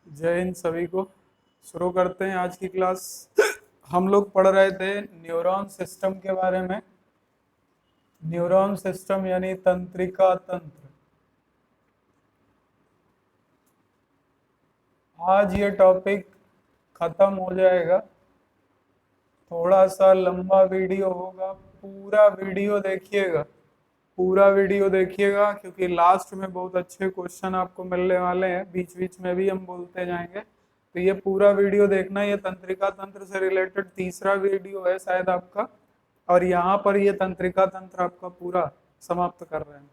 जय हिंद सभी को। शुरू करते हैं आज की क्लास। हम लोग पढ़ रहे थे न्यूरॉन सिस्टम के बारे में। न्यूरॉन सिस्टम यानी तंत्रिका तंत्र। आज ये टॉपिक खत्म हो जाएगा। थोड़ा सा लंबा वीडियो होगा, पूरा वीडियो देखिएगा। पूरा वीडियो देखिएगा क्योंकि लास्ट में बहुत अच्छे क्वेश्चन आपको मिलने वाले हैं। बीच बीच में भी हम बोलते जाएंगे, तो ये पूरा वीडियो देखना। ये तंत्रिका तंत्र से रिलेटेड तीसरा वीडियो है शायद आपका, और यहाँ पर ये तंत्रिका तंत्र आपका पूरा समाप्त कर रहे हैं।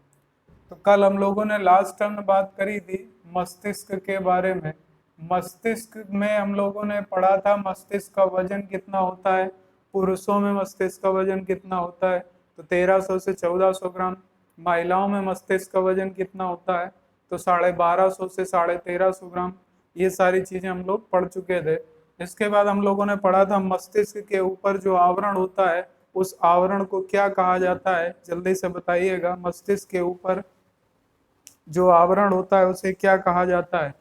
तो कल हम लोगों ने लास्ट टाइम बात करी थी मस्तिष्क के बारे में। मस्तिष्क में हम लोगों ने पढ़ा था मस्तिष्क का वजन कितना होता है। पुरुषों में मस्तिष्क का वजन कितना होता है, तो 1300 से 1400 ग्राम। महिलाओं में मस्तिष्क का वजन कितना होता है, तो 1250 से 1350 ग्राम। ये सारी चीजें हम लोग पढ़ चुके थे। इसके बाद हम लोगों ने पढ़ा था मस्तिष्क के ऊपर जो आवरण होता है, उस आवरण को क्या कहा जाता है। जल्दी से बताइएगा, मस्तिष्क के ऊपर जो आवरण होता है उसे क्या कहा जाता है।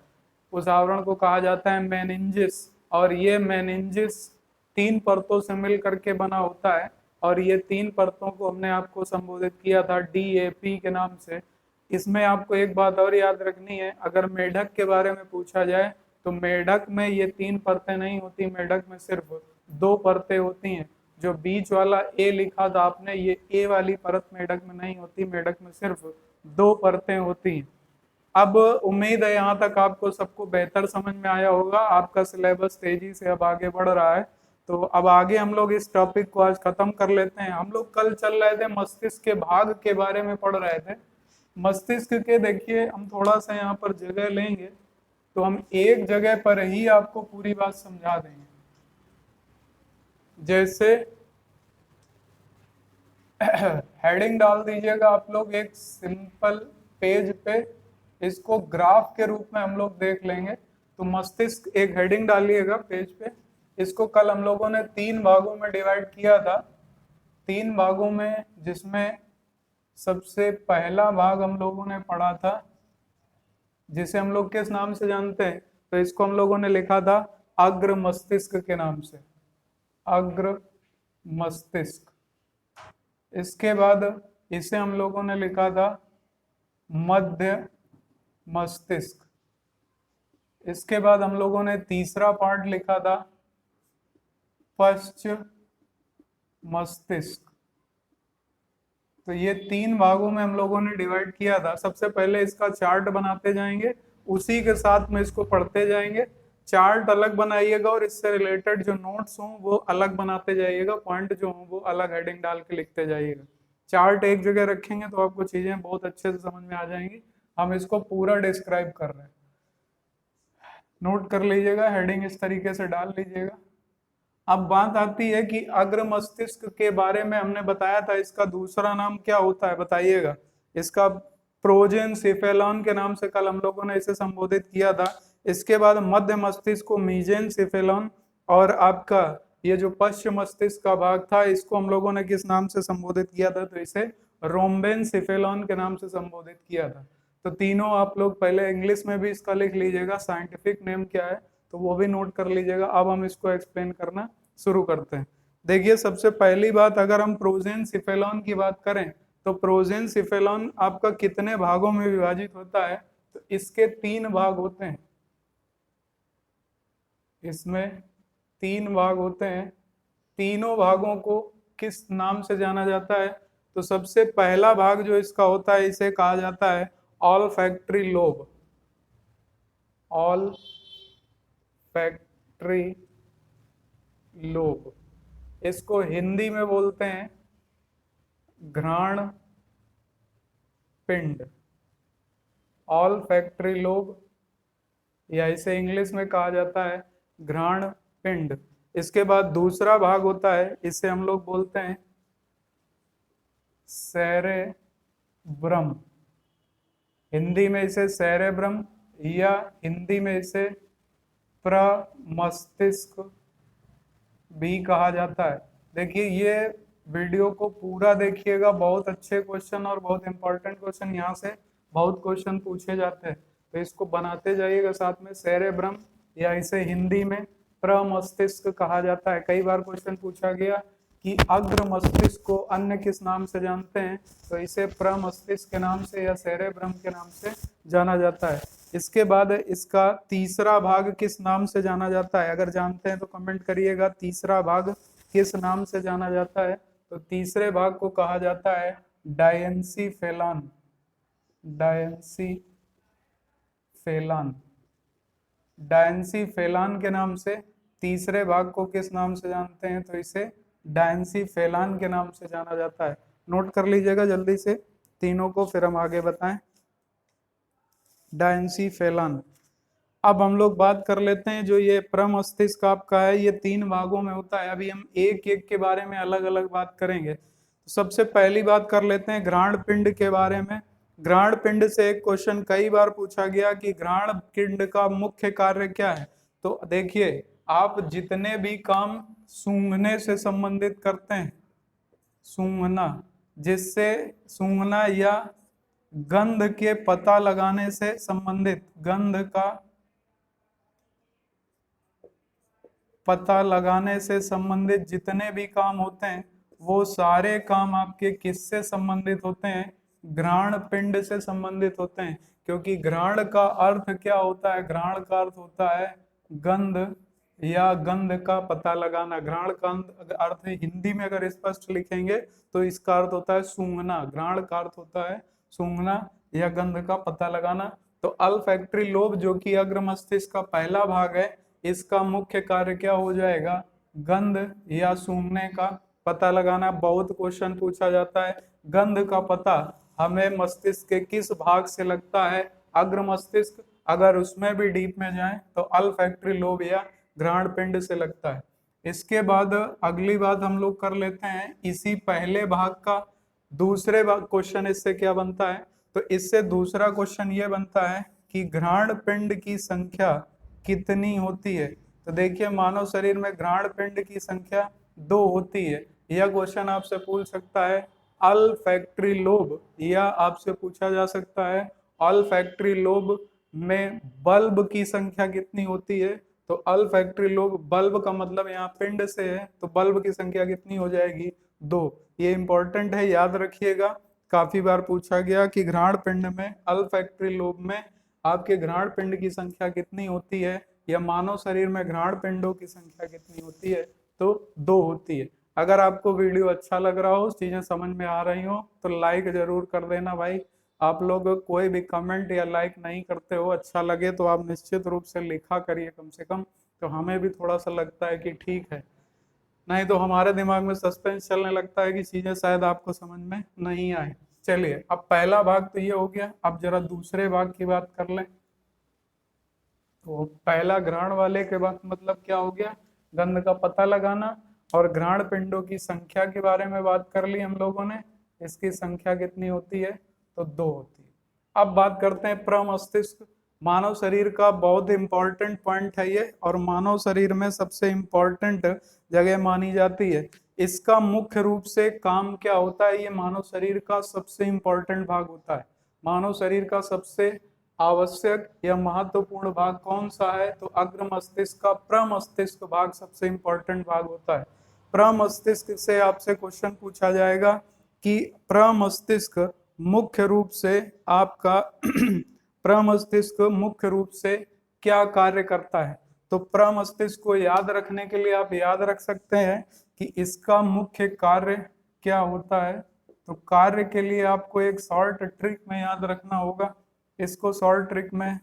उस आवरण को कहा जाता है मेनिंजिस। और ये मेनिंजिस 3 परतों से मिल करके बना होता है, और ये 3 परतों को हमने आपको संबोधित किया था DAP के नाम से। इसमें आपको एक बात और याद रखनी है, अगर मेढक के बारे में पूछा जाए तो मेढक में ये 3 परतें नहीं होती। मेढक में सिर्फ 2 परतें होती हैं। जो बीच वाला ए लिखा था आपने, ये ए वाली परत मेढक में नहीं होती। मेढक में सिर्फ 2 परतें होती हैं। अब उम्मीद है यहाँ तक आपको सबको बेहतर समझ में आया होगा। आपका सिलेबस तेजी से अब आगे बढ़ रहा है, तो अब आगे हम लोग इस टॉपिक को आज खत्म कर लेते हैं। हम लोग कल चल रहे थे मस्तिष्क के भाग के बारे में पढ़ रहे थे। मस्तिष्क के देखिए, हम थोड़ा सा यहाँ पर जगह लेंगे तो हम एक जगह पर ही आपको पूरी बात समझा देंगे। जैसे हेडिंग डाल दीजिएगा आप लोग एक सिंपल पेज पे, इसको ग्राफ के रूप में हम लोग देख लेंगे। तो मस्तिष्क एक हेडिंग डालिएगा पेज पे। इसको कल हम लोगों ने 3 भागों में डिवाइड किया था। 3 भागों में, जिसमें सबसे पहला भाग हम लोगों ने पढ़ा था, जिसे हम लोग किस नाम से जानते हैं, तो इसको हम लोगों ने लिखा था अग्र मस्तिष्क के नाम से। अग्र मस्तिष्क। इसके बाद इसे हम लोगों ने लिखा था मध्य मस्तिष्क। इसके बाद हम लोगों ने तीसरा पार्ट लिखा था पश्च मस्तिष्क। तो ये 3 भागों में हम लोगों ने डिवाइड किया था। सबसे पहले इसका चार्ट बनाते जाएंगे, उसी के साथ में इसको पढ़ते जाएंगे। चार्ट अलग बनाइएगा और इससे रिलेटेड जो नोट्स हों वो अलग बनाते जाइएगा। पॉइंट जो हों वो अलग हेडिंग डाल के लिखते जाइएगा। चार्ट एक जगह रखेंगे तो आपको चीजें बहुत अच्छे से समझ में आ जाएंगी। हम इसको पूरा डिस्क्राइब कर रहे हैं, नोट कर लीजिएगा, हेडिंग इस तरीके से डाल लीजिएगा। अब बात आती है कि अग्र मस्तिष्क के बारे में हमने बताया था, इसका दूसरा नाम क्या होता है बताइएगा। इसका प्रोजेनसेफेलॉन के नाम से कल हम लोगों ने इसे संबोधित किया था। इसके बाद मध्य मस्तिष्क को मीजेनसेफेलॉन, और आपका ये जो पश्चिम मस्तिष्क का भाग था इसको हम लोगों ने किस नाम से संबोधित किया था, तो इसे रोम्बेनसेफेलॉन के नाम से संबोधित किया था। तो तीनों आप लोग पहले इंग्लिश में भी इसका लिख लीजिएगा, साइंटिफिक नेम क्या है तो वो भी नोट कर लीजिएगा। अब हम इसको एक्सप्लेन करना शुरू करते हैं। देखिए, सबसे पहली बात, अगर हम प्रोजेनसेफेलॉन की बात करें तो प्रोजेनसेफेलॉन आपका कितने भागों में विभाजित होता है, तो इसके 3 भाग होते हैं। इसमें 3 भाग होते हैं। तीनों भागों को किस नाम से जाना जाता है, तो सबसे पहला भाग जो इसका होता है इसे कहा जाता है all factory lobe. All factory lobe, इसको हिंदी में बोलते हैं घ्राण पिंड। ऑल फैक्ट्री लोब, या इसे इंग्लिश में कहा जाता है घ्राण पिंड। इसके बाद दूसरा भाग होता है, इसे हम लोग बोलते हैं सेरेब्रम। हिंदी में इसे सेरेब्रम, या हिंदी में इसे प्रमस्तिष्क भी कहा जाता है। देखिए, ये वीडियो को पूरा देखिएगा, बहुत अच्छे क्वेश्चन और बहुत इंपॉर्टेंट क्वेश्चन यहाँ से बहुत क्वेश्चन पूछे जाते हैं। तो इसको बनाते जाइएगा साथ में, सेरेब्रम, या इसे हिंदी में प्रमस्तिष्क कहा जाता है। कई बार क्वेश्चन पूछा गया कि अग्र मस्तिष्क को अन्य किस नाम से जानते हैं, तो इसे प्रमस्तिष्क के नाम से या सेरेब्रम के नाम से जाना जाता है। इसके बाद इसका तीसरा भाग किस नाम से जाना जाता है, अगर जानते हैं तो कमेंट करिएगा, तीसरा भाग किस नाम से जाना जाता है। तो तीसरे भाग को कहा जाता है डायंसीफेलॉन, डायंसीफेलॉन, डायंसीफेलॉन के नाम से। तीसरे भाग को किस नाम से जानते हैं, तो इसे डायंसीफेलॉन के नाम से जाना जाता है। नोट कर लीजिएगा जल्दी से तीनों को, फिर हम आगे बताएं। डायंसीफेलॉन। अब हम लोग बात कर लेते हैं, जो ये प्रमस्तिष्क आपका है ये 3 भागों में होता है। अभी हम एक एक के बारे में अलग अलग बात करेंगे। तो सबसे पहली बात कर लेते हैं घ्राण पिंड के बारे में। घ्राण पिंड से एक क्वेश्चन कई बार पूछा गया कि घ्राण पिंड का मुख्य कार्य क्या है। तो देखिए, आप जितने भी काम सूंघने से संबंधित करते हैं, सूंघना, जिससे सूंघना या गंध के पता लगाने से संबंधित, गंध का पता लगाने से संबंधित जितने भी काम होते हैं, वो सारे काम आपके किससे संबंधित होते हैं, घ्राण पिंड से संबंधित होते हैं। क्योंकि घ्राण का अर्थ क्या होता है, घ्राण का अर्थ होता है गंध या गंध का पता लगाना। घ्राण का अर्थ हिंदी में अगर स्पष्ट लिखेंगे तो इसका अर्थ होता है सूंघना। घ्राण का अर्थ होता है सूंघना या गंध का पता लगाना। तो अल्फैक्टरी लोब जो कि अग्र मस्तिष्क का पहला भाग है, इसका मुख्य कार्य क्या हो जाएगा, गंध या सूंघने का पता लगाना। बहुत क्वेश्चन पूछा जाता है, गंध का पता हमें मस्तिष्क के किस भाग से लगता है, अग्र मस्तिष्क। अगर उसमें भी डीप में जाएं तो अल्फैक्टरी लोब या घ्राण पिंड से लगता है। इसके बाद अगली बात हम लोग कर लेते हैं इसी पहले भाग का दूसरे क्वेश्चन। इससे क्या बनता है, तो इससे दूसरा क्वेश्चन ये बनता है कि घ्राण पिंड की संख्या कितनी होती है। तो देखिए, मानव शरीर में घ्राण पिंड की संख्या 2 होती है। यह क्वेश्चन आपसे पूछ सकता है अल्फैक्टरी लोब, या आपसे पूछा जा सकता है अल्फैक्टरी लोब में बल्ब की संख्या कितनी होती है। तो अल्फैक्टरी लोब, बल्ब का मतलब यहाँ पिंड से है, तो बल्ब की संख्या कितनी हो जाएगी, 2। ये इंपॉर्टेंट है, याद रखिएगा। काफी बार पूछा गया कि घ्राण पिंड में, अल्फैक्टरी लोब में आपके घ्राण पिंड की संख्या कितनी होती है, या मानव शरीर में घ्राण पिंडों की संख्या कितनी होती है, तो 2 होती है। अगर आपको वीडियो अच्छा लग रहा हो, चीजें समझ में आ रही हो, तो लाइक जरूर कर देना भाई। आप लोग कोई भी कमेंट या लाइक नहीं करते हो, अच्छा लगे तो आप निश्चित रूप से लिखा करिए कम से कम, तो हमें भी थोड़ा सा लगता है कि ठीक है। नहीं तो हमारे दिमाग में सस्पेंस चलने लगता है कि चीजें शायद आपको समझ में नहीं आए। चलिए, अब पहला भाग तो ये हो गया, अब जरा दूसरे भाग की बात कर लें। तो पहला घ्राण वाले के बाद मतलब क्या हो गया, गंध का पता लगाना, और घ्राण पिंडों की संख्या के बारे में बात कर ली हम लोगों ने। इसकी संख्या कितनी होती है, तो 2 होती है। अब बात करते हैं प्रमस्तिष्क। मानव शरीर का बहुत इंपॉर्टेंट पॉइंट है ये, और मानव शरीर में सबसे इंपॉर्टेंट जगह मानी जाती है। इसका मुख्य रूप से काम क्या होता है, ये मानव शरीर का सबसे इंपॉर्टेंट भाग होता है। मानव शरीर का सबसे आवश्यक या महत्वपूर्ण भाग कौन सा है, तो अग्र मस्तिष्क का प्रमस्तिष्क भाग सबसे इंपॉर्टेंट भाग होता है। प्रमस्तिष्क से आपसे क्वेश्चन पूछा जाएगा कि प्रमस्तिष्क मुख्य रूप से आपका प्रमस्तिष्क मुख्य रूप से क्या कार्य करता है। तो प्रमस्तिष्क को याद रखने के लिए आप याद रख सकते हैं कि इसका मुख्य कार्य क्या होता है। तो कार्य के लिए आपको एक शॉर्ट ट्रिक में याद रखना होगा। इसको शॉर्ट ट्रिक में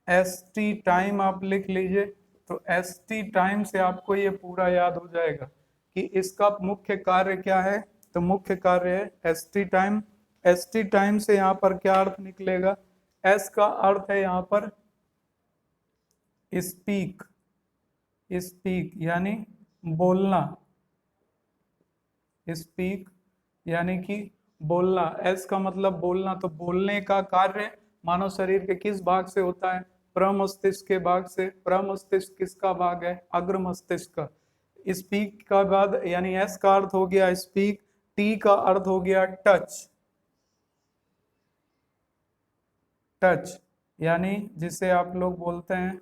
ST टाइम आप लिख लीजिए। तो ST टाइम से आपको ये पूरा याद हो जाएगा कि इसका मुख्य कार्य क्या है। तो मुख्य कार्य है ST टाइम। ST टाइम से यहाँ पर क्या अर्थ निकलेगा, S का अर्थ है यहाँ पर स्पीक, स्पीक यानी बोलना, स्पीक यानी कि बोलना। एस का मतलब बोलना। तो बोलने का कार्य मानव शरीर के किस भाग से होता है, प्रमस्तिष्क के भाग से। प्रमस्तिष्क किसका भाग है, अग्र मस्तिष्क का। स्पीक का बाद यानी एस का अर्थ हो गया स्पीक, टी का अर्थ हो गया टच, टच। यानी जिसे आप लोग बोलते हैं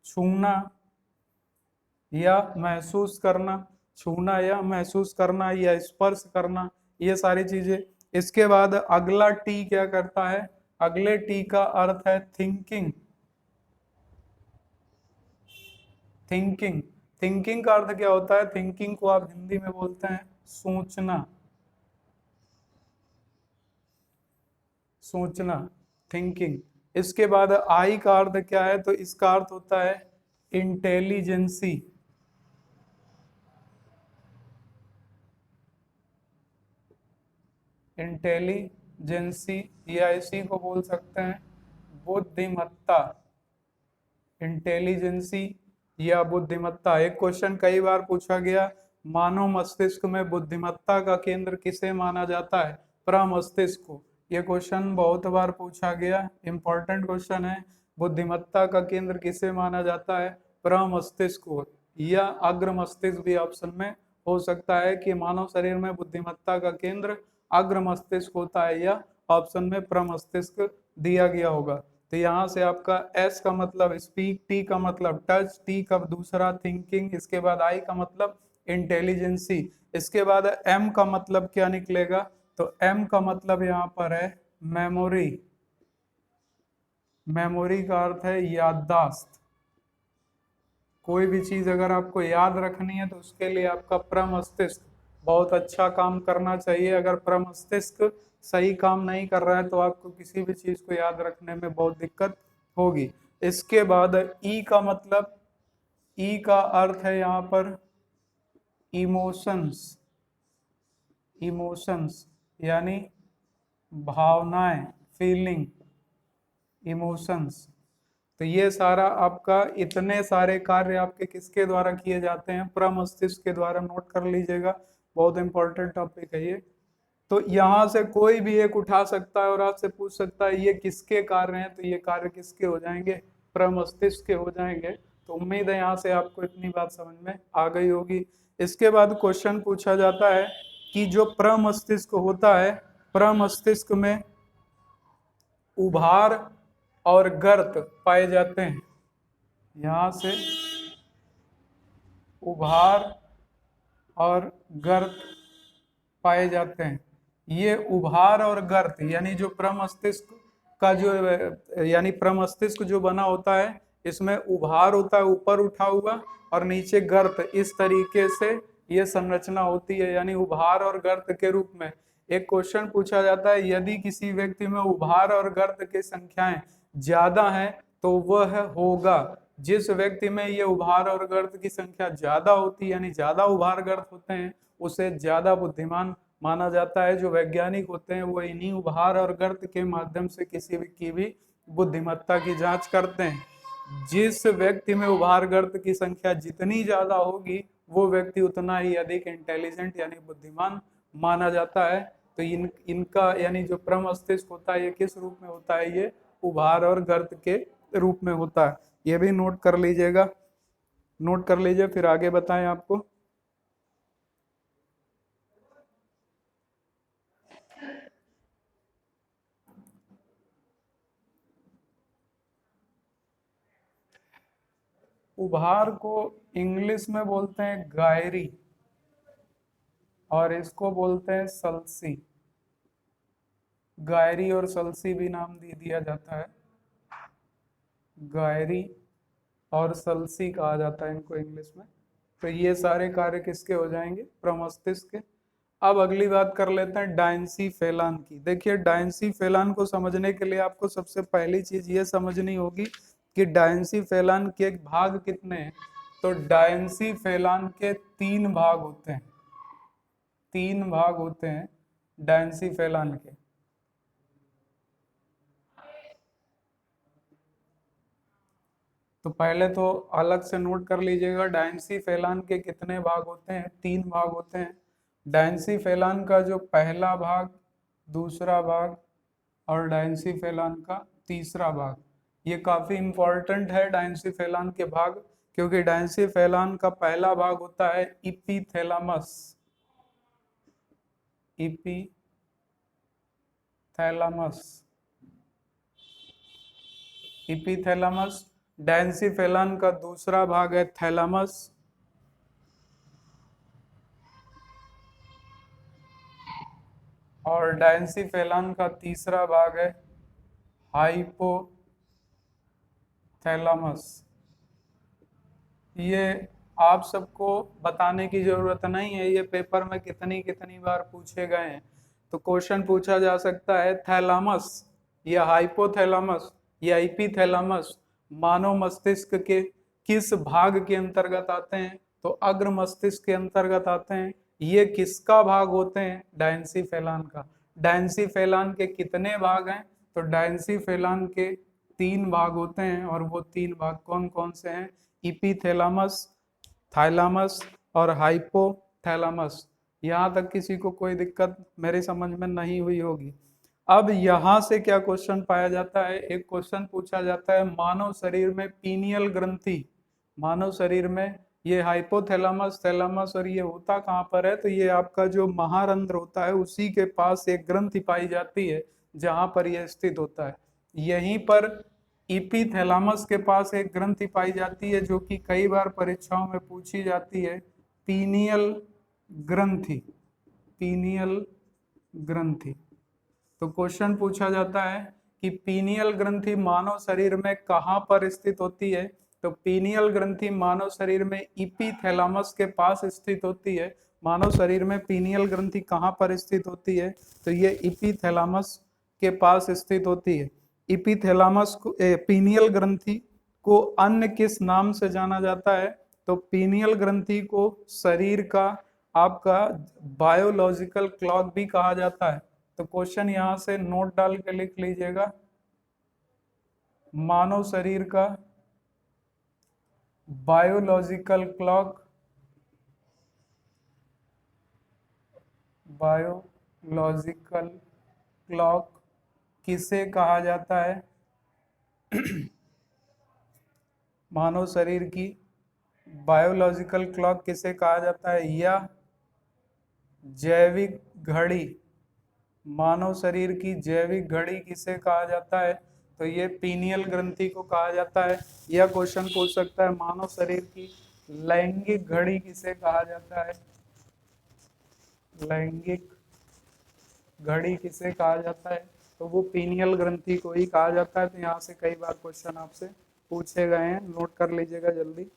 छूना या महसूस करना, छूना या महसूस करना या स्पर्श करना, ये सारी चीजें। इसके बाद अगला टी क्या करता है, अगले टी का अर्थ है थिंकिंग। थिंकिंग, थिंकिंग का अर्थ क्या होता है, थिंकिंग को आप हिंदी में बोलते हैं सोचना, सोचना, थिंकिंग। इसके बाद आई का अर्थ क्या है, तो इसका अर्थ होता है इंटेलिजेंसी। इंटेलिजेंसी या इसी को बोल सकते हैं बुद्धिमत्ता। इंटेलिजेंसी या बुद्धिमत्ता। एक क्वेश्चन कई बार पूछा गया, मानव मस्तिष्क में बुद्धिमत्ता का केंद्र किसे माना जाता है, प्रमस्तिष्क को। ये क्वेश्चन बहुत बार पूछा गया, इंपॉर्टेंट क्वेश्चन है। बुद्धिमत्ता का केंद्र किसे माना जाता है, प्रमस्तिष्क को। या अग्र मस्तिष्क भी ऑप्शन में हो सकता है कि मानव शरीर में बुद्धिमत्ता का केंद्र अग्र मस्तिष्क होता है, या ऑप्शन में प्रमस्तिष्क दिया गया होगा। तो यहाँ से आपका एस का मतलब स्पीक, टी का मतलब टच, टी का दूसरा थिंकिंग, इसके बाद आई का मतलब इंटेलिजेंसी, इसके बाद एम का मतलब क्या निकलेगा, तो एम का मतलब यहाँ पर है मेमोरी। मेमोरी का अर्थ है याददाश्त। कोई भी चीज अगर आपको याद रखनी है तो उसके लिए आपका प्रमस्तिष्क बहुत अच्छा काम करना चाहिए। अगर प्रमस्तिष्क सही काम नहीं कर रहा है तो आपको किसी भी चीज को याद रखने में बहुत दिक्कत होगी। इसके बाद ई का मतलब, ई का अर्थ है यहाँ पर इमोशंस। इमोशंस यानी भावनाएं, फीलिंग, इमोशंस। तो ये सारा आपका, इतने सारे कार्य आपके किसके द्वारा किए जाते हैं, प्रमस्तिष्क के द्वारा। नोट कर लीजिएगा, बहुत इंपॉर्टेंट टॉपिक है ये। तो यहाँ से कोई भी एक उठा सकता है और आपसे पूछ सकता है ये किसके कार्य हैं, तो ये कार्य किसके हो जाएंगे, प्रमस्तिष्क के हो जाएंगे। तो उम्मीद है यहाँ से आपको इतनी बात समझ में आ गई होगी। इसके बाद क्वेश्चन पूछा जाता है कि जो प्रमस्तिष्क होता है, प्रमस्तिष्क में उभार और गर्त पाए जाते हैं। यहाँ से उभार और गर्त पाए जाते हैं। ये उभार और गर्त यानी जो प्रमस्तिष्क का जो, यानी प्रमस्तिष्क जो बना होता है, इसमें उभार होता है ऊपर उठा हुआ और नीचे गर्त, इस तरीके से ये संरचना होती है, यानी उभार और गर्त के रूप में। एक क्वेश्चन पूछा जाता है, यदि किसी व्यक्ति में उभार और गर्त की संख्याएं ज्यादा हैं तो वह होगा, जिस व्यक्ति में ये उभार और गर्त की संख्या ज्यादा होती है, यानी ज्यादा उभार गर्त होते हैं, उसे ज्यादा बुद्धिमान माना जाता है। जो वैज्ञानिक होते हैं वो इन्हीं उभार और गर्त के माध्यम से किसी भी की भी बुद्धिमत्ता की जांच करते हैं। जिस व्यक्ति में उभार गर्त की संख्या जितनी ज्यादा होगी वो व्यक्ति उतना ही अधिक इंटेलिजेंट यानी बुद्धिमान माना जाता है। तो इनका यानी जो प्रमस्तिष्क होता है ये किस रूप में होता है, ये उभार और गर्त के रूप में होता है। ये भी नोट कर लीजिएगा, नोट कर लीजिए, फिर आगे बताएं आपको। उभार को इंग्लिश में बोलते हैं गायरी और इसको बोलते हैं सल्सी। गायरी और सल्सी भी नाम दे दिया जाता है, गायरी और सल्सी कहा जाता है इनको इंग्लिश में। तो ये सारे कार्य किसके हो जाएंगे, प्रमस्तिष्क के। अब अगली बात कर लेते हैं डायंसी फेलान की। देखिए डायंसी फेलान को समझने के लिए आपको सबसे पहली चीज ये समझनी होगी कि डायंसी फेलान के भाग कितने हैं। तो डायंसी फेलान के 3 भाग होते हैं, 3 भाग होते हैं डायंसी फेलान के। तो पहले तो अलग से नोट कर लीजिएगा, डायंसी फेलान के कितने भाग होते हैं, 3 भाग होते हैं। डायंसी फेलान का जो पहला भाग, दूसरा भाग और डायंसी फेलान का तीसरा भाग, ये काफी इंपॉर्टेंट है डायंसी फेलान के भाग, क्योंकि डायंसी फेलान का पहला भाग होता है इपीथैलामस। इपीथैलामस इपीथैलेमस। डेंसिफेलन का दूसरा भाग है थैलेमस। और डेंसिफेलन का तीसरा भाग है हाइपोथैलेमस। ये आप सबको बताने की जरूरत नहीं है, ये पेपर में कितनी कितनी बार पूछे गए हैं। तो क्वेश्चन पूछा जा सकता है थैलेमस या हाइपोथैलेमस या एपिथैलेमस मानव मस्तिष्क के किस भाग के अंतर्गत आते हैं? तो अग्र मस्तिष्क के अंतर्गत आते हैं। ये किसका भाग होते हैं? डायंसिफेलान का। डायंसिफेलान के कितने भाग हैं? तो डायंसिफेलान के 3 भाग होते हैं, और वो 3 भाग कौन कौन से हैं? इपीथैलेमस, थाइलैमस और हाइपोथैलेमस। यहाँ तक किसी को कोई दिक्कत मेरी समझ में नहीं हुई होगी। अब यहाँ से क्या क्वेश्चन पाया जाता है? एक क्वेश्चन पूछा जाता है मानव शरीर में पीनियल ग्रंथि, मानव शरीर में ये हाइपोथैलेमस, थैलेमस और ये होता कहाँ पर है? तो ये आपका जो महारंध्र होता है उसी के पास एक ग्रंथि पाई जाती है जहां पर यह स्थित होता है। यहीं पर इपीथैलेमस के पास एक ग्रंथि पाई जाती है जो कि कई बार परीक्षाओं में पूछी जाती है, पीनियल ग्रंथि। पीनियल ग्रंथि। तो क्वेश्चन पूछा जाता है कि पीनियल ग्रंथि मानव शरीर में कहां पर स्थित होती है? तो पीनियल ग्रंथि मानव शरीर में इपीथैलेमस के पास स्थित होती है। मानव शरीर में पीनियल ग्रंथि कहां पर स्थित होती है? तो ये इपीथैलेमस के पास स्थित होती है। इपीथैलेमस को पीनियल ग्रंथि को अन्य किस नाम से जाना जाता है? तो पीनियल ग्रंथि को शरीर का आपका बायोलॉजिकल क्लॉक भी कहा जाता है। तो क्वेश्चन यहां से नोट डाल के लिख लीजिएगा, मानव शरीर का बायोलॉजिकल क्लॉक, बायोलॉजिकल क्लॉक किसे कहा जाता है? मानव शरीर की बायोलॉजिकल क्लॉक किसे कहा जाता है? या जैविक घड़ी, मानव शरीर की जैविक घड़ी किसे कहा जाता है? तो ये पीनियल ग्रंथि को कहा जाता है। यह क्वेश्चन पूछ सकता है मानव शरीर की लैंगिक घड़ी किसे कहा जाता है? लैंगिक घड़ी किसे कहा जाता है? तो वो पीनियल ग्रंथि को ही कहा जाता है। तो यहाँ से कई बार क्वेश्चन आपसे पूछे गए हैं, नोट कर लीजिएगा जल्दी।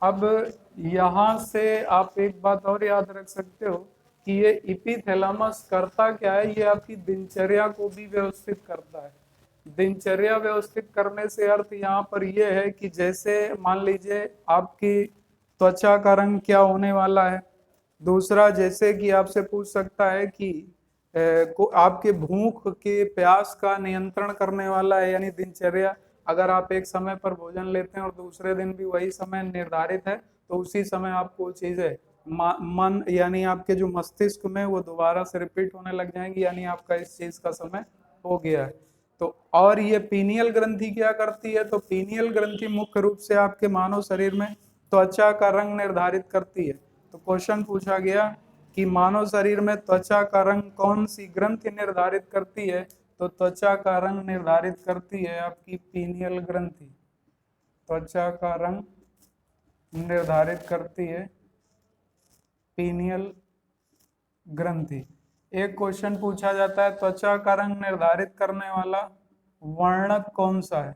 अब यहाँ से आप एक बात और याद रख सकते हो कि ये इपीथैलेमस करता क्या है? ये आपकी दिनचर्या को भी व्यवस्थित करता है। दिनचर्या व्यवस्थित करने से अर्थ यहाँ पर यह है कि जैसे मान लीजिए आपकी त्वचा का रंग क्या होने वाला है। दूसरा, जैसे कि आपसे पूछ सकता है कि को आपके भूख के प्यास का नियंत्रण करने वाला है, यानी दिनचर्या। अगर आप एक समय पर भोजन लेते हैं और दूसरे दिन भी वही समय निर्धारित है, तो उसी समय आपको चीजें मन यानी आपके जो मस्तिष्क में वो दोबारा से रिपीट होने लग जाएंगी, यानी आपका इस चीज का समय हो गया है। तो और ये पीनियल ग्रंथि क्या करती है? तो पीनियल ग्रंथि मुख्य रूप से आपके मानव शरीर में त्वचा का रंग निर्धारित करती है। तो क्वेश्चन पूछा गया कि मानव शरीर में त्वचा का रंग कौन सी ग्रंथि निर्धारित करती है? तो त्वचा का रंग निर्धारित करती है आपकी पीनियल ग्रंथि। त्वचा का रंग निर्धारित करती है पीनियल ग्रंथि। एक क्वेश्चन पूछा जाता है त्वचा का रंग निर्धारित करने वाला वर्णक कौन सा है?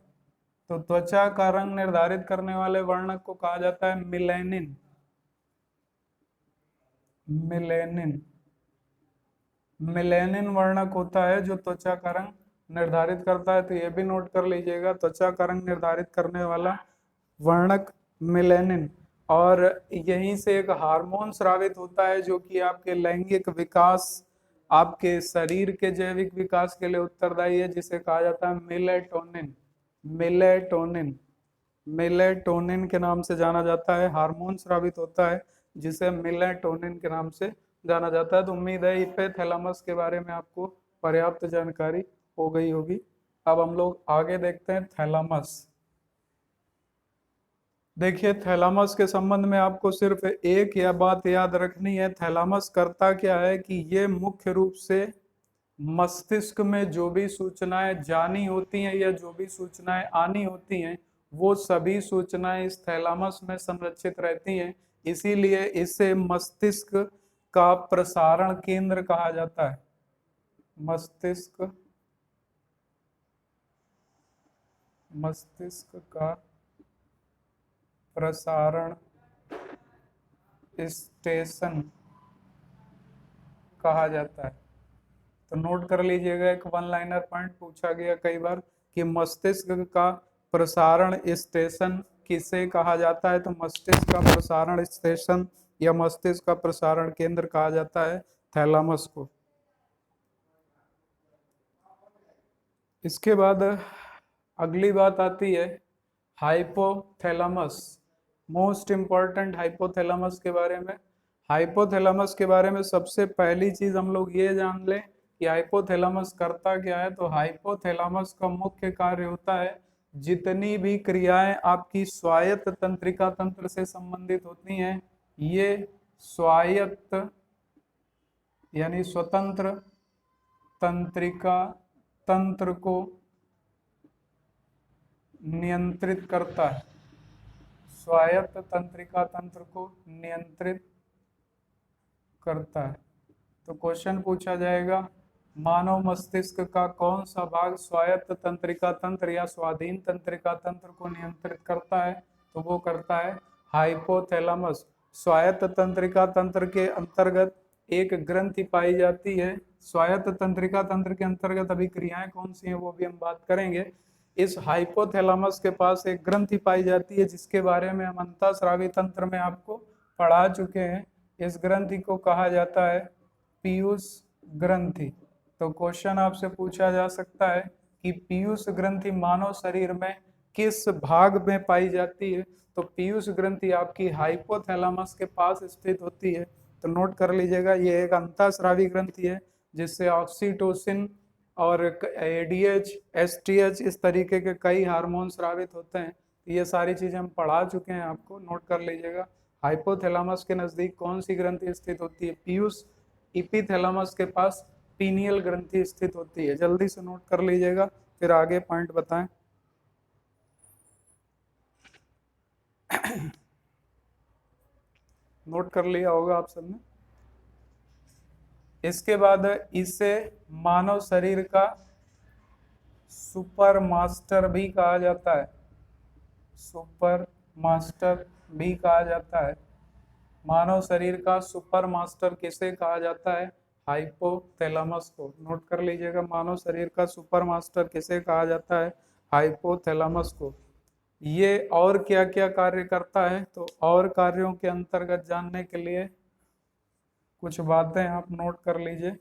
तो त्वचा का रंग निर्धारित करने वाले वर्णक को कहा जाता है मिलेनिन। मिलेनिन। मिलेनिन वर्णक होता है जो त्वचा का रंग निर्धारित करता है। तो ये भी नोट कर लीजिएगा, त्वचा का रंग निर्धारित करने वाला वर्णक मिलेनिन। और यहीं से एक हार्मोन स्रावित होता है जो कि आपके लैंगिक विकास, आपके शरीर के जैविक विकास के लिए उत्तरदायी है, जिसे कहा जाता है मिलेटोनिन। मिलेटोनिन। मिलेटोनिन के नाम से जाना जाता है, हार्मोन स्रावित होता है जिसे मिलेटोनिन के नाम से जाना जाता है। तो उम्मीद है इपीथैलेमस के बारे में आपको पर्याप्त जानकारी हो गई होगी। अब हम लोग आगे देखते हैं थैलेमस। देखिए, थैलामस के संबंध में आपको सिर्फ एक या बात याद रखनी है। थैलामस करता क्या है कि ये मुख्य रूप से मस्तिष्क में जो भी सूचनाएं जानी होती हैं या जो भी सूचनाएं आनी होती हैं, वो सभी सूचनाएं इस थैलामस में संरक्षित रहती हैं। इसीलिए इसे मस्तिष्क का प्रसारण केंद्र कहा जाता है। मस्तिष्क मस्तिष्क का प्रसारण स्टेशन कहा जाता है। तो नोट कर लीजिएगा, एक वन लाइनर पॉइंट पूछा गया कई बार कि मस्तिष्क का प्रसारण स्टेशन किसे कहा जाता है। तो मस्तिष्क का प्रसारण स्टेशन या मस्तिष्क का प्रसारण केंद्र कहा जाता है थैलामस को। इसके बाद अगली बात आती है हाइपोथैलामस। मोस्ट इंपॉर्टेंट हाइपोथैलामस के बारे में। हाइपोथैलामस के बारे में सबसे पहली चीज हम लोग ये जान लें कि हाइपोथैलामस करता क्या है। तो हाइपोथैलामस का मुख्य कार्य होता है, जितनी भी क्रियाएं आपकी स्वायत्त तंत्रिका तंत्र से संबंधित होती हैं, ये स्वायत्त यानी स्वतंत्र तंत्रिका तंत्र को नियंत्रित करता है। स्वायत्त तंत्रिका तंत्र को नियंत्रित करता है। तो क्वेश्चन पूछा जाएगा, मानव मस्तिष्क का कौन सा भाग स्वायत्त तंत्रिका तंत्र या स्वाधीन तंत्रिका तंत्र को नियंत्रित करता है। तो वो करता है हाइपोथैलामस। स्वायत्त तंत्रिका तंत्र के अंतर्गत एक ग्रंथि पाई जाती है। स्वायत्त तंत्रिका तंत्र के अंतर्गत अभी क्रियाएं कौन सी हैं वो भी हम बात करेंगे। इस हाइपोथैलामस के पास एक ग्रंथि पाई जाती है जिसके बारे में हम अंतःस्रावी तंत्र में आपको पढ़ा चुके हैं। इस ग्रंथि को कहा जाता है पीयूष ग्रंथि। तो क्वेश्चन आपसे पूछा जा सकता है कि पीयूष ग्रंथि मानव शरीर में किस भाग में पाई जाती है। तो पीयूष ग्रंथि आपकी हाइपोथैलामस के पास स्थित होती है। तो नोट कर लीजिएगा, ये एक अंतःस्रावी ग्रंथि है जिससे ऑक्सीटोसिन और एडीएच, एसटीएच इस तरीके के कई हार्मोन स्रावित होते हैं। ये सारी चीजें हम पढ़ा चुके हैं, आपको नोट कर लीजिएगा। हाइपोथैलामस के नजदीक कौन सी ग्रंथि स्थित होती है? पीयूष। इपीथैलामस के पास पीनियल ग्रंथि स्थित होती है। जल्दी से नोट कर लीजिएगा, फिर आगे पॉइंट बताएं। नोट कर लिया होगा आप सबने। इसके बाद इसे मानव शरीर का सुपर मास्टर भी कहा जाता है। सुपर मास्टर भी कहा जाता है। मानव शरीर का सुपर मास्टर किसे कहा जाता है? हाइपोथैलामस को। नोट कर लीजिएगा, मानव शरीर का सुपर मास्टर किसे कहा जाता है? हाइपोथैलामस को। ये और क्या क्या कार्य करता है? तो और कार्यों के अंतर्गत जानने के लिए कुछ बातें आप नोट कर लीजिए,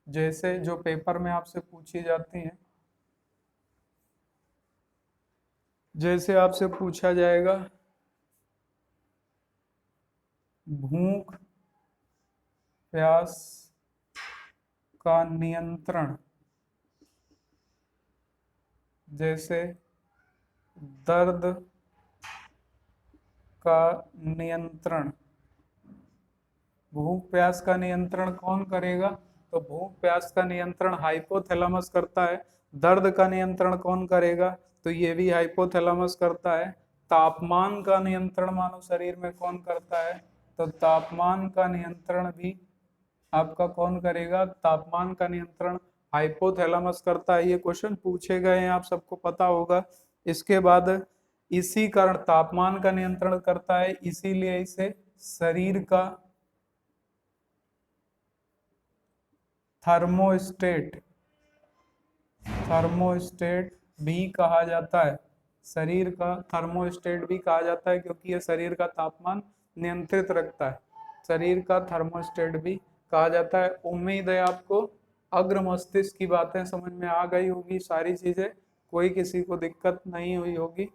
जैसे जो पेपर में आपसे पूछी जाती हैं। जैसे आपसे पूछा जाएगा भूख प्यास का नियंत्रण, जैसे दर्द का नियंत्रण। भूख प्यास का नियंत्रण कौन करेगा? तो भूख प्यास का नियंत्रण हाइपोथैलामस करता है। दर्द का नियंत्रण कौन करेगा? तो ये भी हाइपोथैलामस करता है। तापमान का नियंत्रण मानव शरीर में कौन करता है? तो तापमान का नियंत्रण भी आपका कौन करेगा? तापमान का नियंत्रण हाइपोथैलामस करता है। ये क्वेश्चन पूछे गए हैं, आप सबको पता होगा। इसके बाद इसी कारण तापमान का नियंत्रण करता है, इसीलिए इसे शरीर का थर्मोस्टेट थर्मोस्टेट भी कहा जाता है। शरीर का थर्मोस्टेट भी कहा जाता है क्योंकि यह शरीर का तापमान नियंत्रित रखता है। शरीर का थर्मोस्टेट भी कहा जाता है। उम्मीद है आपको अग्र मस्तिष्क की बातें समझ में आ गई होगी, सारी चीजें, कोई किसी को दिक्कत नहीं हुई होगी।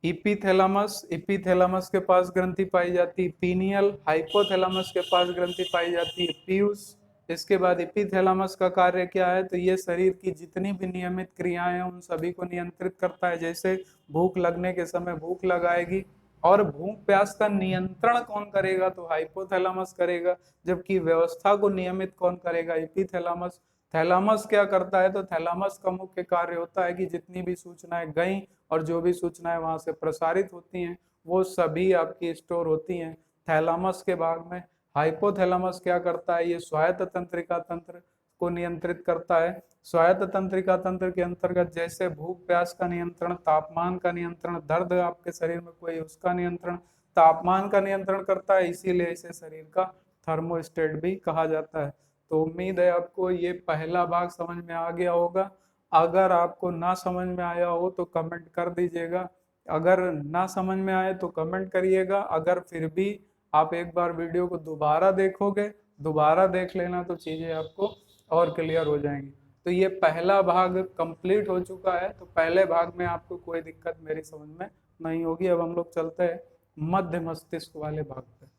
इपीथैलामस के पास ग्रंथि पाई जाती है पीनियल। हाइपोथैलामस के पास ग्रंथि पाई जाती है पीयूष। इसके बाद एपिथैलेमस का कार्य क्या है, तो ये शरीर की जितनी भी नियमित क्रियाएं हैं उन सभी को नियंत्रित करता है। जैसे भूख लगने के समय भूख लगाएगी, और भूख प्यास का नियंत्रण कौन करेगा, तो हाइपोथैलेमस करेगा। जबकि व्यवस्था को नियमित कौन करेगा, एपिथैलेमस। थैलामस क्या करता है, तो थैलामस का मुख्य कार्य होता है कि जितनी भी सूचनाएं गई और जो भी सूचनाएं वहां से प्रसारित होती हैं वो सभी आपकी स्टोर होती हैं थैलामस के भाग में। हाइपोथैलेमस क्या करता है, ये स्वायत्त तंत्रिका तंत्र को नियंत्रित करता है। स्वायत्त तंत्रिका तंत्र के अंतर्गत जैसे भूख प्यास का नियंत्रण, तापमान का नियंत्रण, दर्द आपके शरीर में कोई उसका नियंत्रण, तापमान का नियंत्रण करता है, इसीलिए इसे शरीर का थर्मोस्टेट भी कहा जाता है। तो उम्मीद है आपको ये पहला भाग समझ में आ गया होगा। अगर आपको ना समझ में आया हो तो कमेंट कर दीजिएगा, अगर ना समझ में आए तो कमेंट करिएगा। अगर फिर भी आप एक बार वीडियो को दोबारा देखोगे, दोबारा देख लेना, तो चीजें आपको और क्लियर हो जाएंगी। तो ये पहला भाग कंप्लीट हो चुका है। तो पहले भाग में आपको कोई दिक्कत मेरी समझ में नहीं होगी। अब हम लोग चलते हैं मध्य मस्तिष्क वाले भाग पे।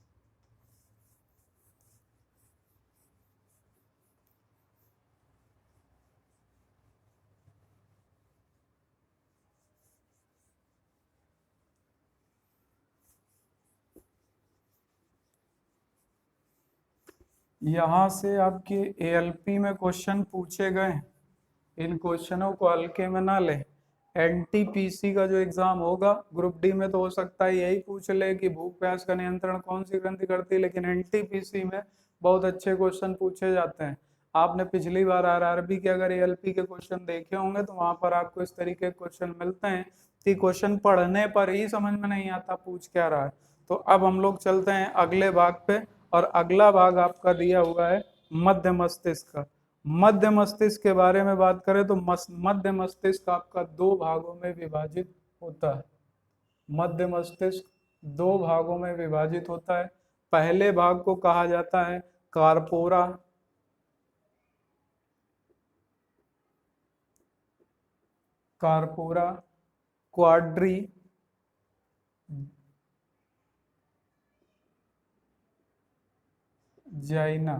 यहाँ से आपके एएलपी में क्वेश्चन पूछे गए, इन क्वेश्चनों को हल्के में ना लें। एनटीपीसी का जो एग्जाम होगा ग्रुप डी में, तो हो सकता है यही पूछ ले कि भूख प्यास का नियंत्रण कौन सी ग्रंथि करती है, लेकिन एनटीपीसी में बहुत अच्छे क्वेश्चन पूछे जाते हैं। आपने पिछली बार आरआरबी के अगर एएलपी के क्वेश्चन देखे होंगे तो वहां पर आपको इस तरीके के क्वेश्चन मिलते हैं कि क्वेश्चन पढ़ने पर ही समझ में नहीं आता पूछ क्या रहा है। तो अब हम लोग चलते हैं अगले भाग पे, और अगला भाग आपका दिया हुआ है मध्य मस्तिष्क का। मध्य मस्तिष्क के बारे में बात करें तो मध्य मस्तिष्क आपका दो भागों में विभाजित होता है। मध्य मस्तिष्क दो भागों में विभाजित होता है। पहले भाग को कहा जाता है कार्पोरा, कार्पोरा क्वाड्री जाइना,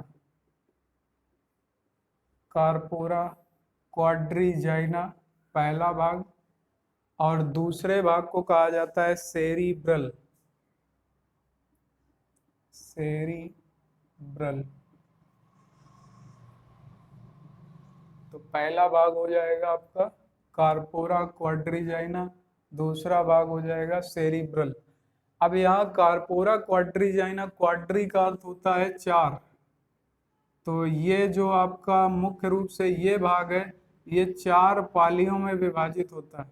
कार्पोरा क्वाड्रीजाइना पहला भाग, और दूसरे भाग को कहा जाता है सेरिब्रल, सेरिब्रल। तो पहला भाग हो जाएगा आपका कार्पोरा क्वाड्रीजाइना, दूसरा भाग हो जाएगा सेरिब्रल। अब यहाँ कार्पोरा क्वाड्रीजाइना, क्वाड्री का अर्थ होता है चार। तो ये जो आपका मुख्य रूप से ये भाग है, ये चार पालियों में विभाजित होता है।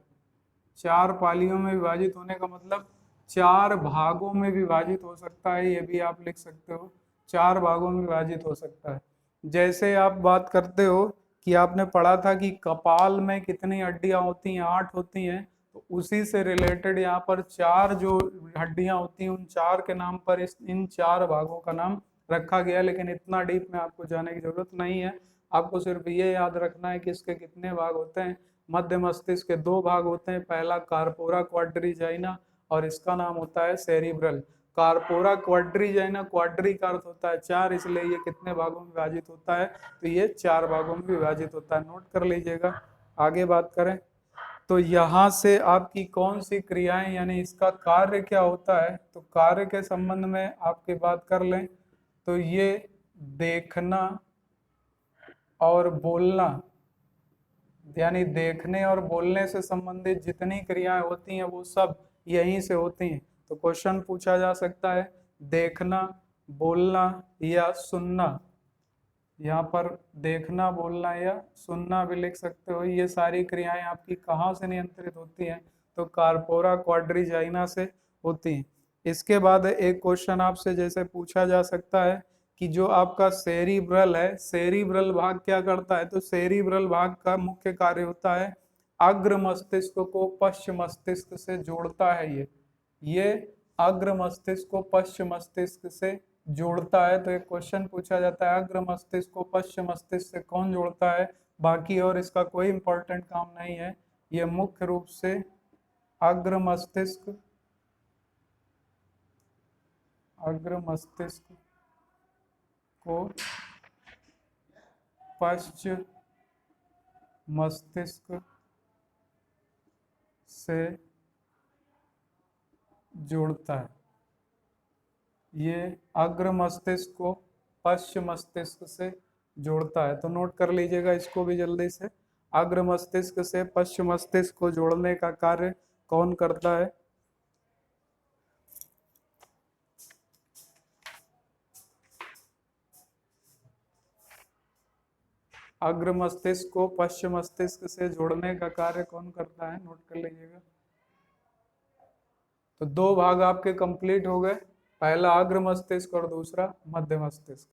चार पालियों में विभाजित होने का मतलब चार भागों में विभाजित हो सकता है, ये भी आप लिख सकते हो, चार भागों में विभाजित हो सकता है। जैसे आप बात करते हो कि आपने पढ़ा था कि कपाल में कितनी हड्डियां होती हैं, 8 होती हैं, तो उसी से रिलेटेड यहाँ पर चार जो हड्डियां होती हैं उन चार के नाम पर इन चार भागों का नाम रखा गया। लेकिन इतना डीप में आपको जाने की जरूरत नहीं है, आपको सिर्फ ये याद रखना है कि इसके कितने भाग होते हैं। मध्य मस्तिष्क के दो भाग होते हैं, पहला कार्पोरा क्वाड्रीजाइना और इसका नाम होता है सेरिब्रल। कार्पोरा क्वाड्रीजाइना, क्वाड्री का अर्थ होता है चार, इसलिए ये कितने भागों में विभाजित होता है, तो ये चार भागों में विभाजित होता है। नोट कर लीजिएगा। आगे बात करें तो यहाँ से आपकी कौन सी क्रियाएं, यानी इसका कार्य क्या होता है, तो कार्य के संबंध में आपकी बात कर लें तो ये देखना और बोलना, यानी देखने और बोलने से संबंधित जितनी क्रियाएं होती हैं वो सब यहीं से होती हैं। तो क्वेश्चन पूछा जा सकता है देखना, बोलना या सुनना। यहाँ पर देखना, बोलना या सुनना भी लिख सकते हो। ये सारी क्रियाएं आपकी कहाँ से नियंत्रित होती हैं, तो कार्पोरा क्वाड्रीजाइना से होती हैं। इसके बाद एक क्वेश्चन आपसे जैसे पूछा जा सकता है कि जो आपका सेरिब्रल है, सेरिब्रल भाग क्या करता है, तो सेरिब्रल भाग का मुख्य कार्य होता है अग्र मस्तिष्क को पश्च मस्तिष्क से जोड़ता है। ये अग्र मस्तिष्क को पश्च मस्तिष्क से जोड़ता है। तो एक क्वेश्चन पूछा जाता है अग्र मस्तिष्क को पश्च मस्तिष्क से कौन जोड़ता है, बाकी और इसका कोई इंपॉर्टेंट काम नहीं है। ये मुख्य रूप से अग्र मस्तिष्क, अग्र मस्तिष्क को पश्च मस्तिष्क से जोड़ता है। ये अग्र मस्तिष्क को पश्च मस्तिष्क से जोड़ता है, तो नोट कर लीजिएगा इसको भी जल्दी से। अग्र मस्तिष्क से पश्च मस्तिष्क को जोड़ने का कार्य कौन करता है? अग्र मस्तिष्क को पश्चिम मस्तिष्क से जोड़ने का कार्य कौन करता है? नोट कर लीजिएगा। तो दो भाग आपके कंप्लीट हो गए, पहला अग्र मस्तिष्क और दूसरा मध्य मस्तिष्क।